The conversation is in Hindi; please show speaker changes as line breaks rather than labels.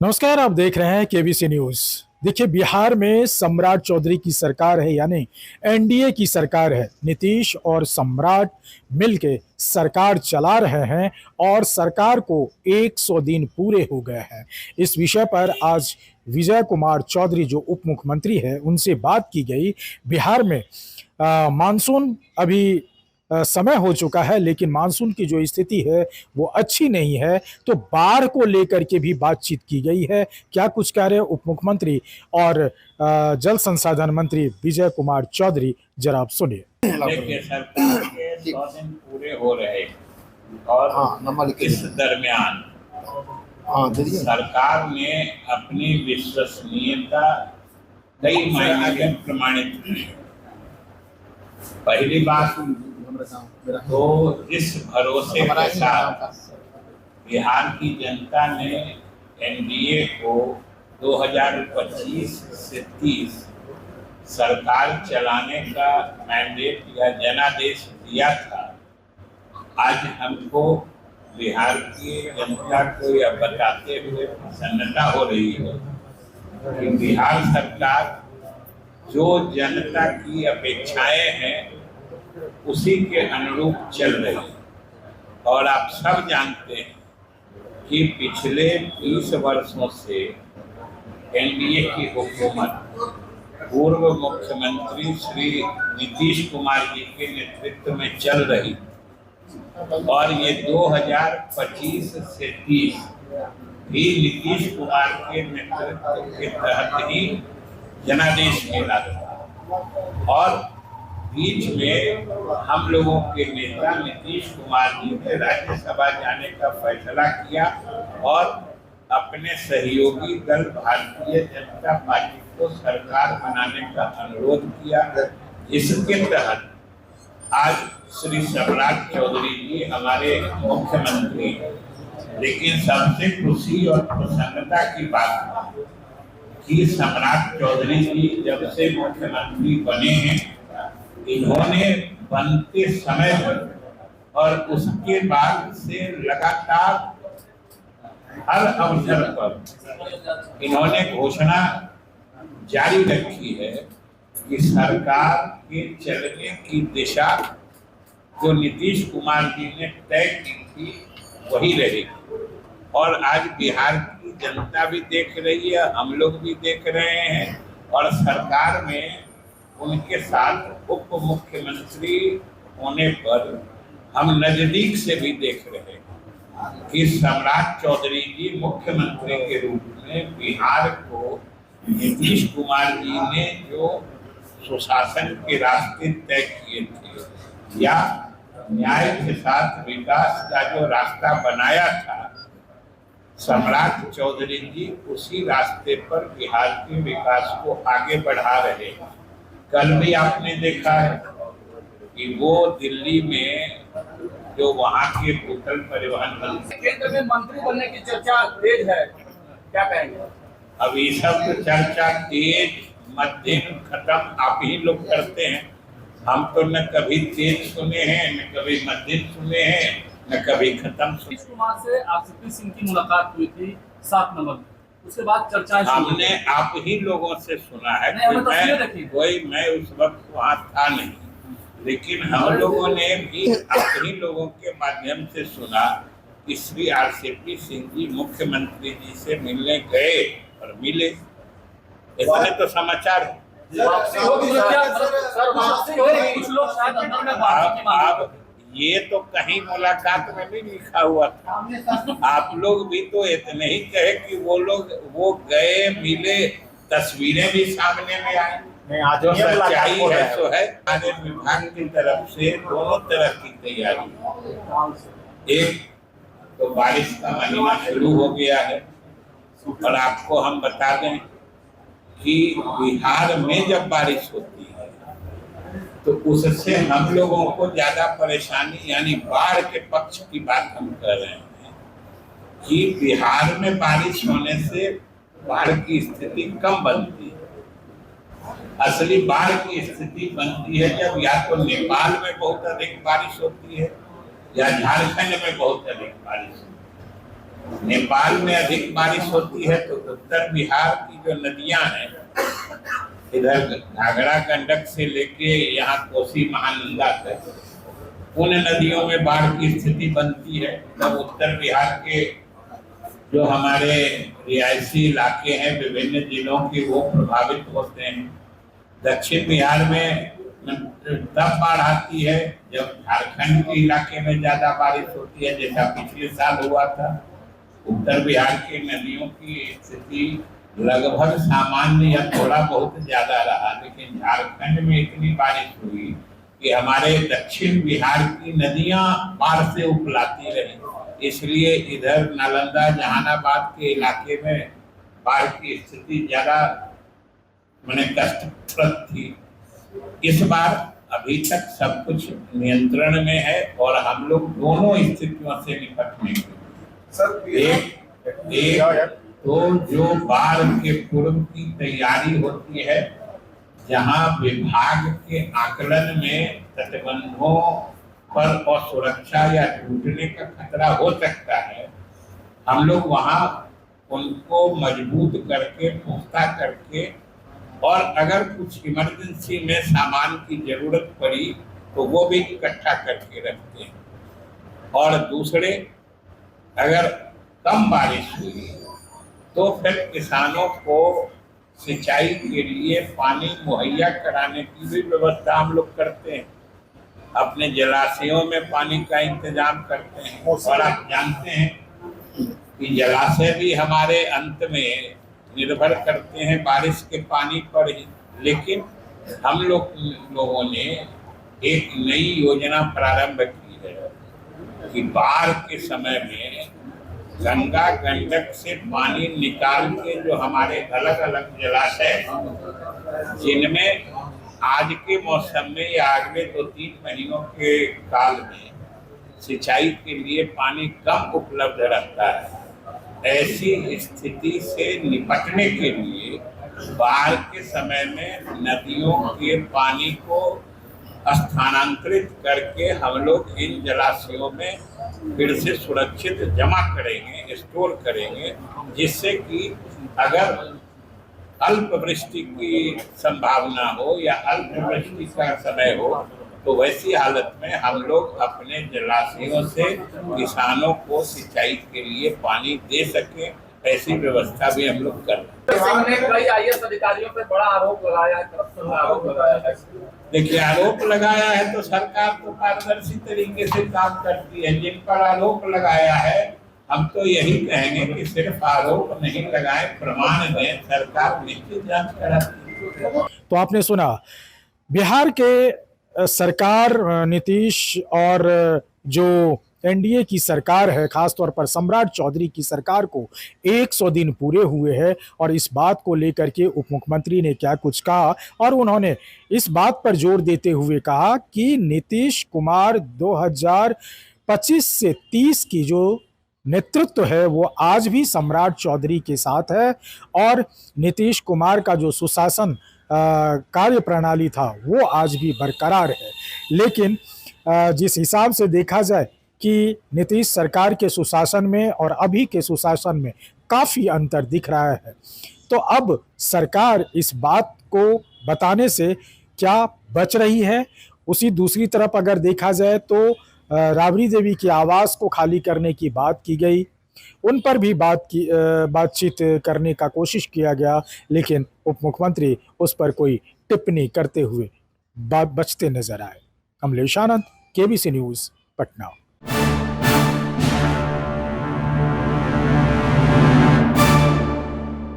नमस्कार, आप देख रहे हैं केबीसी न्यूज। देखिए, बिहार में सम्राट चौधरी की सरकार है, यानी एनडीए की सरकार है। नीतीश और सम्राट मिलके सरकार चला रहे हैं और सरकार को 100 दिन पूरे हो गए हैं। इस विषय पर आज विजय कुमार चौधरी जो उप मुख्यमंत्री है उनसे बात की गई। बिहार में मानसून अभी समय हो चुका है, लेकिन मानसून की जो स्थिति है वो अच्छी नहीं है, तो बाढ़ को लेकर के भी बातचीत की गई है। क्या कुछ कह रहे हैं उप मुख्यमंत्री और जल संसाधन मंत्री विजय कुमार चौधरी, जरा आप सुनिए।
देखिए, सरकार के 100 दिन पूरे हो रहे और इस दरमियान सरकार ने अपनी विश्वसनीयता कई मायने में प्रमाणित की। पहली बात तो इस भरोसे के साथ बिहार की जनता ने एनडीए को 2025 से 30 सरकार चलाने का मैंडेट या जनादेश दिया था। आज हमको बिहार की जनता को यह बताते हुए प्रसन्नता हो रही है कि बिहार सरकार जो जनता की अपेक्षाएं हैं उसी के अनुरूप चल रही है। और आप सब जानते हैं कि पिछले 20 वर्षों से एनडीए की हुकूमत पूर्व मुख्यमंत्री श्री नीतीश कुमार जी के नेतृत्व में चल रही और ये 2025 से 30 भी नीतीश कुमार के नेतृत्व के तहत ही जनादेश मिला था। और बीच में हम लोगों के नेता नीतीश कुमार जी ने राज्यसभा जाने का फैसला किया और अपने सहयोगी दल भारतीय जनता पार्टी को सरकार बनाने का अनुरोध किया। इसके तहत आज श्री सम्राट चौधरी जी हमारे मुख्यमंत्री। लेकिन सबसे खुशी और प्रसन्नता की बात कि सम्राट चौधरी जी जब से मुख्यमंत्री बने हैं, इन्होंने बनते समय पर और उसके बाद से लगातार हर अवसर पर इन्होंने घोषणा जारी रखी है कि सरकार के चलने की दिशा जो नीतीश कुमार जी ने तय की थी वही रहेगी। और आज बिहार की जनता भी देख रही है, हम लोग भी देख रहे हैं और सरकार में उनके साथ उप मुख्यमंत्री होने पर हम नजदीक से भी देख रहे हैं कि सम्राट चौधरी जी मुख्यमंत्री के रूप में बिहार को नीतीश कुमार जी ने जो सुशासन के रास्ते तय किए थे या न्याय के साथ विकास का जो रास्ता बनाया था, सम्राट चौधरी जी उसी रास्ते पर बिहार के विकास को आगे बढ़ा रहे हैं। कल भी आपने देखा है कि वो दिल्ली में जो वहाँ के भूतल परिवहन मंत्री,
केंद्र में मंत्री बनने की चर्चा तेज है, क्या कहेंगे?
अब ये सब चर्चा तेज मध्यम खत्म आप ही लोग करते हैं। हम तो न कभी तेज सुने हैं, न कभी मध्यम सुने हैं, न कभी खत्म सुने।
नीतीश कुमार से आरसीपी सिंह की मुलाकात हुई थी 7 नवंबर, उसके बाद चर्चा
हमने आप ही लोगों से सुना है। मैं उस वक्त वहाँ था नहीं, लेकिन हम लोगों ने भी आप ही लोगों के माध्यम से सुना कि श्री आरसीपी सिंह जी मुख्यमंत्री जी से मिलने गए और मिले। इतने तो समाचार है। अब ये तो कहीं मुलाकात में भी लिखा हुआ था। आप लोग भी तो इतने ही कहे कि वो गए मिले, तस्वीरें भी सामने में आई। जो सच्चाई है सो है। हमारे विभाग की तरफ से दोनों तरह की तैयारी। एक तो बारिश का महीना शुरू हो गया है और आपको हम बता दें कि बिहार में जब बारिश होती है तो उससे हम लोगों को ज्यादा परेशानी, यानी बाढ़ के पक्ष की बात हम कर रहे हैं कि बिहार में बारिश होने से बाढ़ की स्थिति कम बनती है। असली बाढ़ की स्थिति बनती है जब या तो नेपाल में बहुत अधिक बारिश होती है या झारखंड में बहुत अधिक बारिश होती है। नेपाल में अधिक बारिश होती है तो उत्तर बिहार की जो नदियां हैं, इधर घाघरा गंडक से लेके यहाँ कोसी महानंदा तक, उन नदियों में बाढ़ की स्थिति बनती है। तब उत्तर बिहार के जो हमारे रिहायशी इलाके हैं विभिन्न जिलों के, वो प्रभावित होते हैं। दक्षिण बिहार में तब बाढ़ आती है जब झारखंड के इलाके में ज्यादा बारिश होती है, जैसा पिछले साल हुआ था। उत्तर बिहार के नदियों की स्थिति लगभग सामान्य या थोड़ा बहुत ज्यादा रहा, लेकिन झारखंड में इतनी बारिश हुई कि हमारे दक्षिण बिहार की नदियां बाढ़ से उफलाती रही। इसलिए इधर नालंदा जहानाबाद के इलाके में बाढ़ की स्थिति ज्यादा माने कष्टप्रद थी। इस बार अभी तक सब कुछ नियंत्रण में है और हम लोग दोनों स्थितियों से निपटने के एक तो जो बाढ़ के पूर्व की तैयारी होती है, जहां विभाग के आकलन में तटबंधों पर असुरक्षा या टूटने का खतरा हो सकता है, हम लोग वहां उनको मजबूत करके, पुख्ता करके, और अगर कुछ इमरजेंसी में सामान की जरूरत पड़ी तो वो भी इकट्ठा करके रखते हैं। और दूसरे, अगर कम बारिश हुई तो फिर किसानों को सिंचाई के लिए पानी मुहैया कराने की भी व्यवस्था हम लोग करते हैं। अपने जलाशयों में पानी का इंतजाम करते हैं। और आप जानते हैं कि जलाशय भी हमारे अंत में निर्भर करते हैं बारिश के पानी पर ही। लेकिन हम लोगों ने एक नई योजना प्रारंभ की है कि बाढ़ के समय में गंगा गंडक से पानी निकाल के जो हमारे अलग अलग जलाशय हैं, जिनमें आज के मौसम में या अगले 2-3 महीनों के काल में सिंचाई के लिए पानी कम उपलब्ध रहता है, ऐसी स्थिति से निपटने के लिए बाढ़ के समय में नदियों के पानी को स्थानांतरित करके हम लोग इन जलाशयों में फिर से सुरक्षित जमा करेंगे, स्टोर करेंगे, जिससे कि अगर अल्प वृष्टि की संभावना हो या अल्प वृष्टि का समय हो तो वैसी हालत में हम लोग अपने जलाशयों से किसानों को सिंचाई के लिए पानी दे सकें, ऐसी व्यवस्था भी हम लोग कर रहे हैं।
कई आईएएस अधिकारियों पर बड़ा आरोप लगाया है, करप्शन का आरोप लगाया है।
देखिए, आरोप लगाया है तो सरकार तो पारदर्शी तरीके से काम करती है। जिन पर आरोप लगाया है, हम तो यही कहेंगे कि सिर्फ आरोप नहीं लगाए, प्रमाण दें, सरकार निश्चित जांच कराती है।
तो आपने सुना, बिहार के सरकार, नीतीश और जो एनडीए की सरकार है, खासतौर पर सम्राट चौधरी की सरकार को 100 दिन पूरे हुए हैं और इस बात को लेकर के उप मुख्यमंत्री ने क्या कुछ कहा, और उन्होंने इस बात पर जोर देते हुए कहा कि नीतीश कुमार 2025 से 30 की जो नेतृत्व है वो आज भी सम्राट चौधरी के साथ है और नीतीश कुमार का जो सुशासन कार्य प्रणाली था वो आज भी बरकरार है। लेकिन जिस हिसाब से देखा जाए कि नीतीश सरकार के सुशासन में और अभी के सुशासन में काफ़ी अंतर दिख रहा है, तो अब सरकार इस बात को बताने से क्या बच रही है। उसी दूसरी तरफ अगर देखा जाए तो राबड़ी देवी के आवास को खाली करने की बात की गई, उन पर भी बातचीत करने का कोशिश किया गया, लेकिन उप मुख्यमंत्री उस पर कोई टिप्पणी करते हुए बचते नजर आए। कमलेश आनंद, केबीसी न्यूज़, पटना।